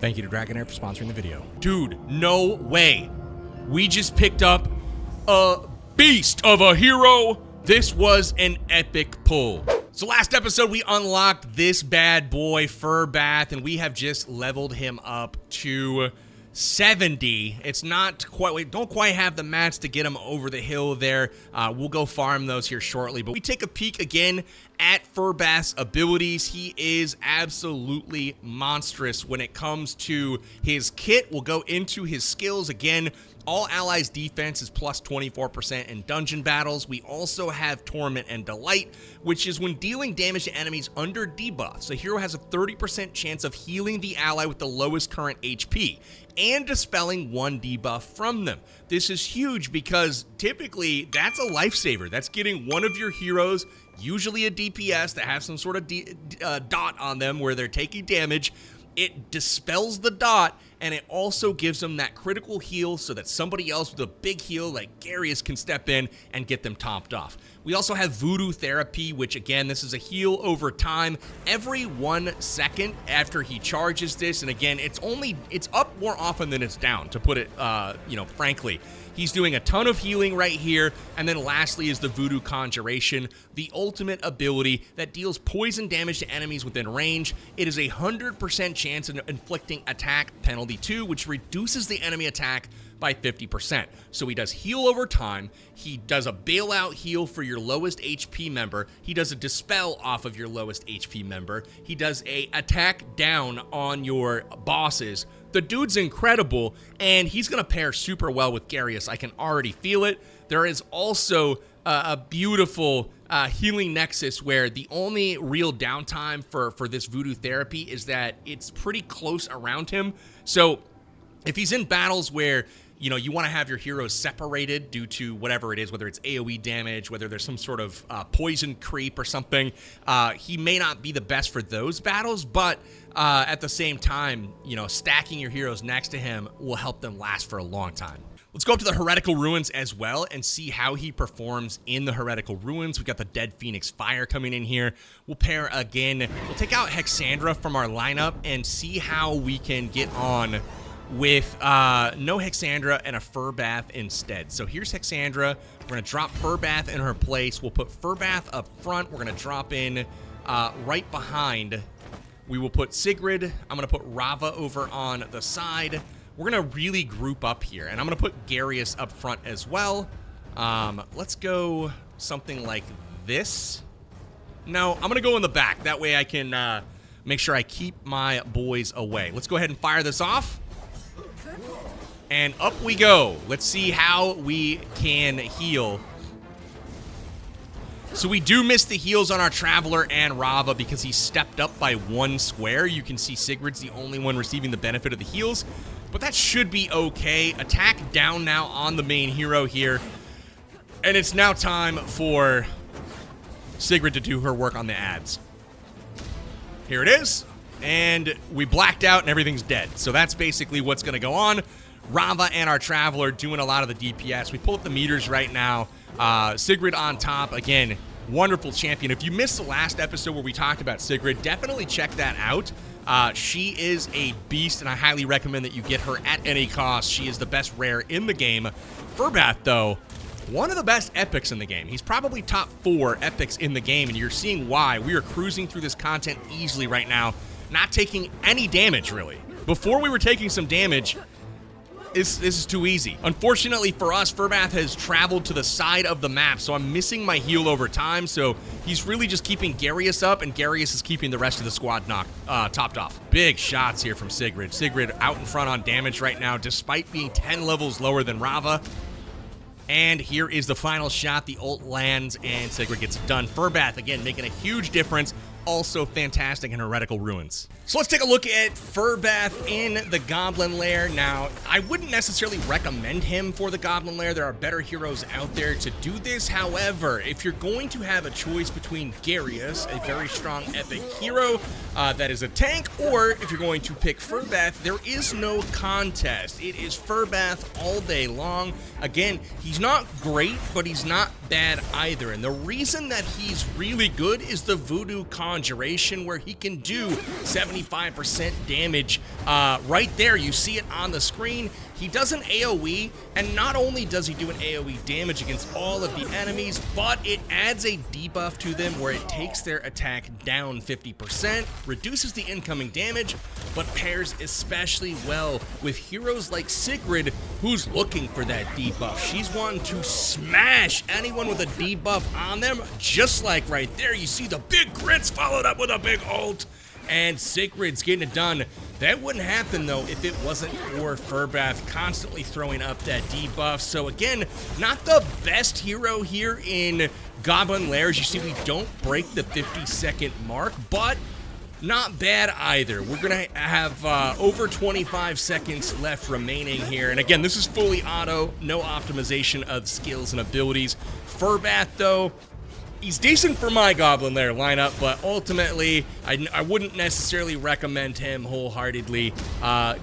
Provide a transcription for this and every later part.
Thank you to Dragonheir for sponsoring the video. Dude, no way. We just picked up a beast of a hero. This was an epic pull. So last episode, we unlocked this bad boy, Furbath, and we have just leveled him up to 70. It's not quite, we don't quite have the mats to get him over the hill there. We'll go farm those here shortly, but we take a peek again at Furbath's abilities. He is absolutely monstrous when it comes to his kit. We'll go into his skills again. All allies defense is plus 24% in dungeon battles. We also have Torment and Delight, which is when dealing damage to enemies under debuffs. The hero has a 30% chance of healing the ally with the lowest current HP and dispelling one debuff from them. This is huge because typically that's a lifesaver. That's getting one of your heroes, usually a DPS that have some sort of dot on them where they're taking damage. It dispels the dot, and it also gives them that critical heal so that somebody else with a big heal like Garius can step in and get them topped off. We also have Voodoo Therapy, which again, this is a heal over time every 1 second after he charges this. And again, it's up more often than it's down, to put it, frankly. He's doing a ton of healing right here. And then lastly is the Voodoo Conjuration, the ultimate ability that deals poison damage to enemies within range. It is a 100% chance of inflicting attack penalty 2, which reduces the enemy attack by 50%. So he does heal over time. He does a bailout heal for your lowest HP member. He does a dispel off of your lowest HP member. He does a attack down on your bosses. The dude's incredible, and he's gonna pair super well with Garius. I can already feel it. There is also a beautiful healing nexus where the only real downtime for this Voodoo Therapy is that it's pretty close around him. So if he's in battles where you want to have your heroes separated due to whatever it is, whether it's AoE damage, whether there's some sort of poison creep or something, he may not be the best for those battles, but at the same time, stacking your heroes next to him will help them last for a long time. Let's go up to the Heretical Ruins as well and see how he performs in the Heretical Ruins. We got the Dead Phoenix Fire coming in here. We'll pair again. We'll take out Hexandra from our lineup and see how we can get on with no Hexandra and a Furbath instead. So here's Hexandra. We're going to drop Furbath in her place. We'll put Furbath up front. We're going to drop in right behind. We will put Sigrid. I'm going to put Rava over on the side. We're going to really group up here, and I'm going to put Garius up front as well. Let's go something like this. No, I'm going to go in the back. That way I can make sure I keep my boys away. Let's go ahead and fire this off. And up we go. Let's see how we can heal. So we do miss the heals on our Traveler and Rava because he stepped up by 1 square. You can see Sigrid's the only one receiving the benefit of the heals, but that should be okay. Attack down now on the main hero here. And it's now time for Sigrid to do her work on the ads. Here it is. And we blacked out and everything's dead. So that's basically what's going to go on. Rava and our Traveler doing a lot of the DPS. We pull up the meters right now. Sigrid on top. Again, wonderful champion. If you missed the last episode where we talked about Sigrid, definitely check that out. She is a beast, and I highly recommend that you get her at any cost. She is the best rare in the game. Furbath, though, one of the best epics in the game. He's probably top 4 epics in the game, and you're seeing why. We are cruising through this content easily right now, not taking any damage, really. Before we were taking some damage, this is too easy. Unfortunately for us, Furbath has traveled to the side of the map, so I'm missing my heal over time, so he's really just keeping Garius up, and Garius is keeping the rest of the squad topped off. Big shots here from Sigrid. Sigrid out in front on damage right now, despite being 10 levels lower than Rava. And here is the final shot. The ult lands, and Sigrid gets it done. Furbath, again, making a huge difference. Also fantastic in Heretical Ruins. So let's take a look at Furbath in the Goblin Lair. Now, I wouldn't necessarily recommend him for the Goblin Lair. There are better heroes out there to do this. However, if you're going to have a choice between Garius, a very strong epic hero that is a tank, or if you're going to pick Furbath, there is no contest. It is Furbath all day long. Again, he's not great, but he's not bad either. And the reason that he's really good is the Voodoo Conjuration on duration where he can do 75% damage. Right there, you see it on the screen. He does an AoE, and not only does he do an AoE damage against all of the enemies, but it adds a debuff to them where it takes their attack down 50%, reduces the incoming damage, but pairs especially well with heroes like Sigrid, who's looking for that debuff. She's wanting to smash anyone with a debuff on them, just like right there. You see the big crits followed up with a big ult, and Sigrid's getting it done. That wouldn't happen, though, if it wasn't for Furbath constantly throwing up that debuff. So, again, not the best hero here in Goblin Lairs. You see, we don't break the 50-second mark, but not bad either. We're going to have over 25 seconds left remaining here. And, again, this is fully auto, no optimization of skills and abilities. Furbath, though, he's decent for my Goblin Lair lineup, but ultimately, I wouldn't necessarily recommend him wholeheartedly,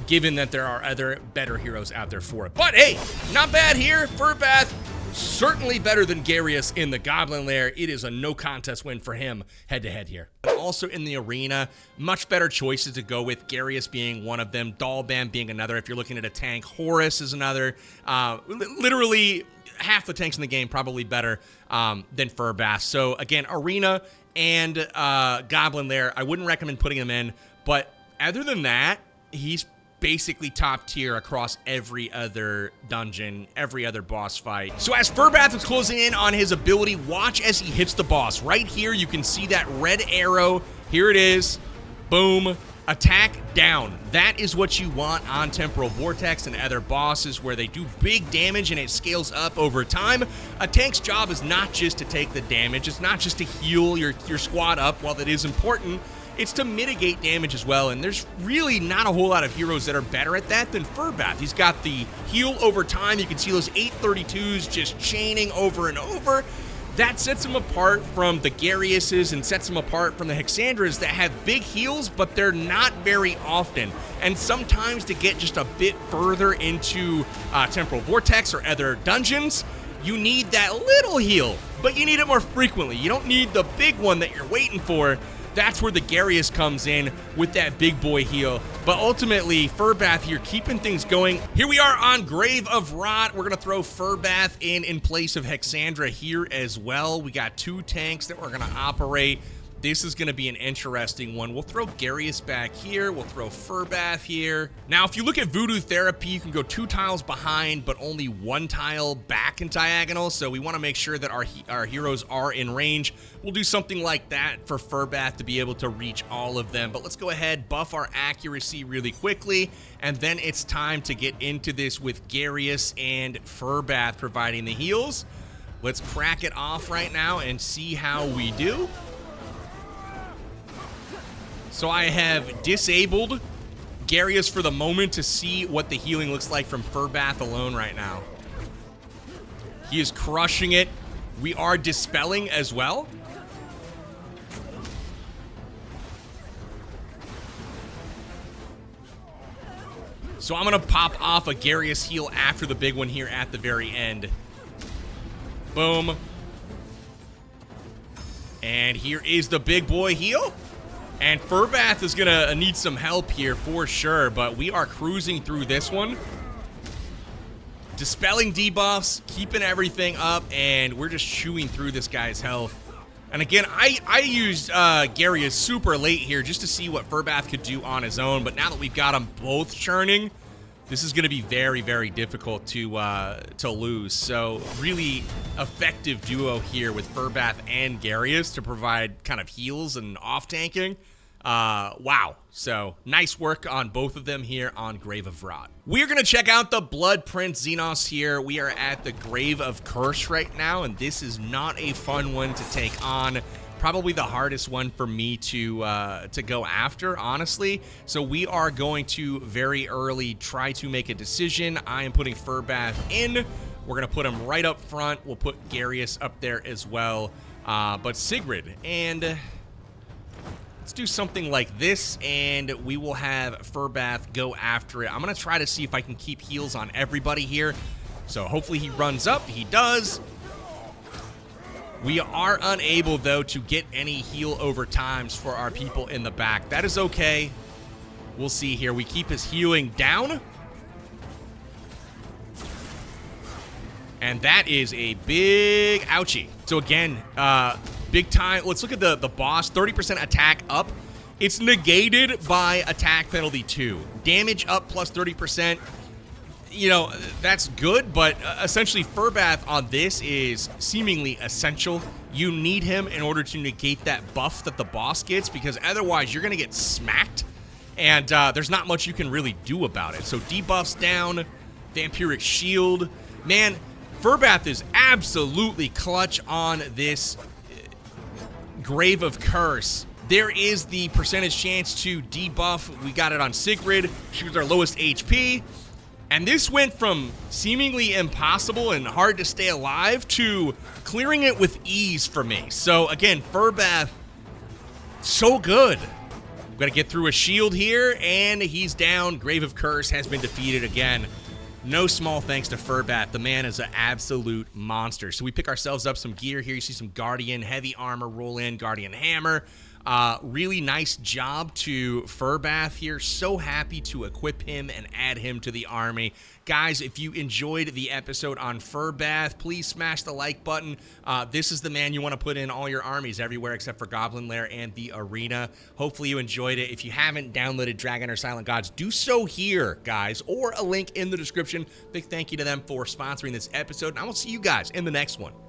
given that there are other better heroes out there for it. But hey, not bad here. Furbath, certainly better than Garius in the Goblin Lair. It is a no contest win for him head-to-head here. Also in the arena, much better choices to go with, Garius being one of them, Dalban being another. If you're looking at a tank, Horus is another. Literally half the tanks in the game probably better than Furbath. So again, arena and Goblin Lair, I wouldn't recommend putting him in, but other than that, he's basically top tier across every other dungeon, every other boss fight. So as Furbath is closing in on his ability, watch as he hits the boss. Right here, you can see that red arrow. Here it is. Boom. Attack down. That is what you want on Temporal Vortex and other bosses, where they do big damage and it scales up over time. A tank's job is not just to take the damage. It's not just to heal your squad up, while that is important. It's to mitigate damage as well, and there's really not a whole lot of heroes that are better at that than Furbath. He's got the heal over time. You can see those 832s just chaining over and over. That sets him apart from the Gariuses and sets him apart from the Hexandras that have big heals, but they're not very often. And sometimes to get just a bit further into Temporal Vortex or other dungeons, you need that little heal, but you need it more frequently. You don't need the big one that you're waiting for. That's where the Garius comes in with that big boy heal. But ultimately, Furbath here keeping things going. Here we are on Grave of Rot. We're going to throw Furbath in place of Hexandra here as well. We got two tanks that we're going to operate. This is going to be an interesting one. We'll throw Garius back here. We'll throw Furbath here. Now, if you look at Voodoo Therapy, you can go 2 tiles behind, but only 1 tile back in diagonal. So we want to make sure that our heroes are in range. We'll do something like that for Furbath to be able to reach all of them. But let's go ahead, buff our accuracy really quickly. And then it's time to get into this with Garius and Furbath providing the heals. Let's crack it off right now and see how we do. So I have disabled Garius for the moment to see what the healing looks like from Furbath alone right now. He is crushing it. We are dispelling as well. So I'm going to pop off a Garius heal after the big one here at the very end. Boom. And here is the big boy heal. And Furbath is going to need some help here for sure, but we are cruising through this one. Dispelling debuffs, keeping everything up, and we're just chewing through this guy's health. And again, I used Garius super late here just to see what Furbath could do on his own, but now that we've got them both churning, this is going to be very, very difficult to lose. So really effective duo here with Furbath and Garius to provide kind of heals and off-tanking. Wow. So nice work on both of them here on Grave of Rot. We're going to check out the Blood Prince Xenos here. We are at the Grave of Curse right now, and this is not a fun one to take on. Probably the hardest one for me to go after, honestly. So we are going to very early try to make a decision. I am putting Furbath in. We're going to put him right up front. We'll put Garius up there as well. But Sigrid, and let's do something like this, and we will have Furbath go after it. I'm going to try to see if I can keep heals on everybody here. So hopefully he runs up. He does. We are unable, though, to get any heal over times for our people in the back. That is okay. We'll see here. We keep his healing down. And that is a big ouchie. So again, big time. Let's look at the boss. 30% attack up. It's negated by attack penalty 2. Damage up plus 30%. You know, that's good, but essentially Furbath on this is seemingly essential. You need him in order to negate that buff that the boss gets, because otherwise you're going to get smacked, and there's not much you can really do about it. So debuffs down, Vampiric Shield. Man, Furbath is absolutely clutch on this Grave of Curse. There is the percentage chance to debuff. We got it on Sigrid. She was our lowest HP. And this went from seemingly impossible and hard to stay alive to clearing it with ease for me. So again, Furbath, so good. We've got to get through a shield here, and he's down. Grave of Curse has been defeated again. No small thanks to Furbath. The man is an absolute monster. So we pick ourselves up some gear here. You see some Guardian heavy armor roll in, Guardian hammer. Really nice job to Furbath here. So happy to equip him and add him to the army. Guys, if you enjoyed the episode on Furbath, please smash the like button. This is the man you want to put in all your armies everywhere except for Goblin Lair and the Arena. Hopefully you enjoyed it. If you haven't downloaded Dragonheir Silent Gods, do so here, guys, or a link in the description. Big thank you to them for sponsoring this episode, and I will see you guys in the next one.